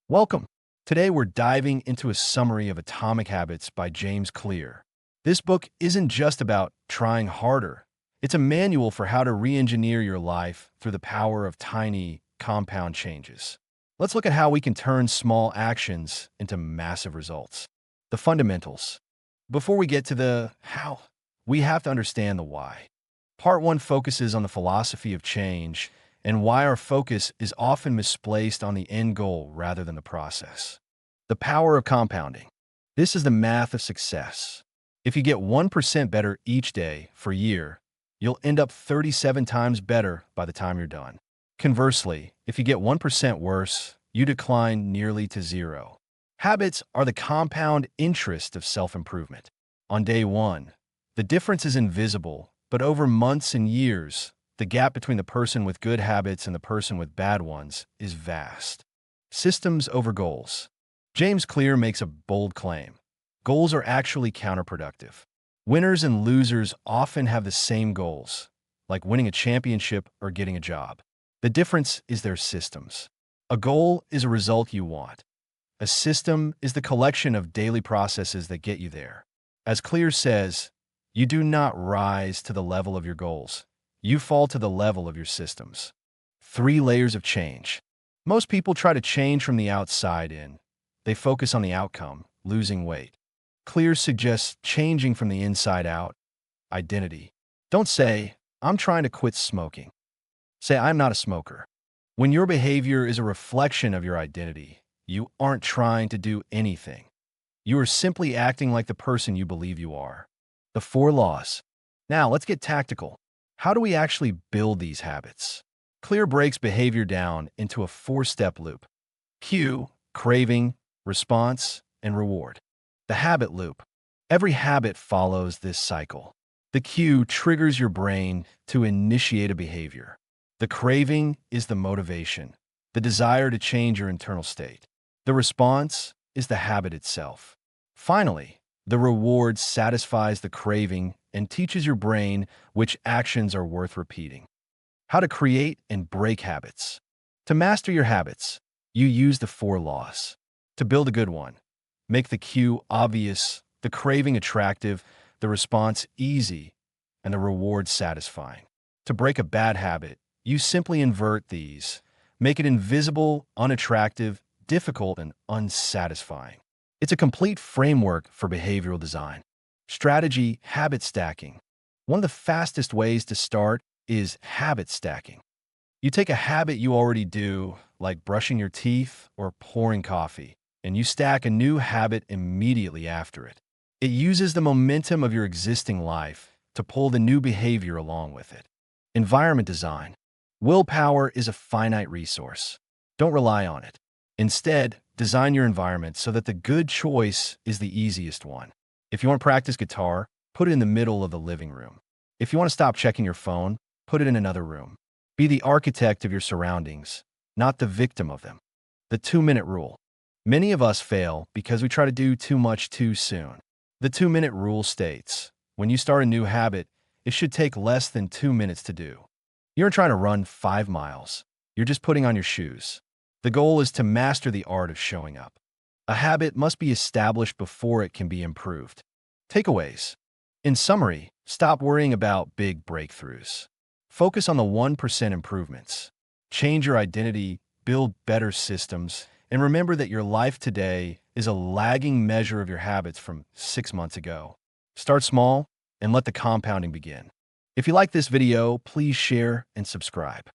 Welcome. Today we're diving into a summary of Atomic Habits by James Clear. This book isn't just about trying harder. It's a manual for how to re-engineer your life through the power of tiny, compound changes. Let's look at how we can turn small actions into massive results. The fundamentals. Before we get to the how, we have to understand the why. Part 1 focuses on the philosophy of change and why our focus is often misplaced on the end goal rather than the process. The power of compounding. This is the math of success. If you get 1% better each day for a year, you'll end up 37 times better by the time you're done. Conversely, if you get 1% worse, you decline nearly to zero. Habits are the compound interest of self-improvement. On day 1, the difference is invisible, but over months and years, the gap between the person with good habits and the person with bad ones is vast. Systems over goals. James Clear makes a bold claim. Goals are actually counterproductive. Winners and losers often have the same goals, like winning a championship or getting a job. The difference is their systems. A goal is a result you want. A system is the collection of daily processes that get you there. As Clear says, you do not rise to the level of your goals. You fall to the level of your systems. 3 layers of change. Most people try to change from the outside in. They focus on the outcome, losing weight. Clear suggests changing from the inside out. Identity. Don't say, I'm trying to quit smoking. Say, I'm not a smoker. When your behavior is a reflection of your identity, you aren't trying to do anything. You are simply acting like the person you believe you are. The 4 laws. Now, let's get tactical. How do we actually build these habits? Clear breaks behavior down into a 4-step loop. Cue, craving, response, and reward. The habit loop. Every habit follows this cycle. The cue triggers your brain to initiate a behavior. The craving is the motivation, the desire to change your internal state. The response is the habit itself. Finally, the reward satisfies the craving and teaches your brain which actions are worth repeating. How to create and break habits. To master your habits, you use the 4 laws. To build a good one, make the cue obvious, the craving attractive, the response easy, and the reward satisfying. To break a bad habit, you simply invert these. Make it invisible, unattractive, difficult, and unsatisfying. It's a complete framework for behavioral design. Strategy, habit stacking. One of the fastest ways to start is habit stacking. You take a habit you already do, like brushing your teeth or pouring coffee, and you stack a new habit immediately after it. It uses the momentum of your existing life to pull the new behavior along with it. Environment design. Willpower is a finite resource. Don't rely on it. Instead, design your environment so that the good choice is the easiest one. If you want to practice guitar, put it in the middle of the living room. If you want to stop checking your phone, put it in another room. Be the architect of your surroundings, not the victim of them. The 2-minute rule. Many of us fail because we try to do too much too soon. The 2-minute rule states, when you start a new habit, it should take less than 2 minutes to do. You aren't trying to run 5 miles. You're just putting on your shoes. The goal is to master the art of showing up. A habit must be established before it can be improved. Takeaways. In summary, stop worrying about big breakthroughs. Focus on the 1% improvements. Change your identity, build better systems, and remember that your life today is a lagging measure of your habits from 6 months ago. Start small and let the compounding begin. If you like this video, please share and subscribe.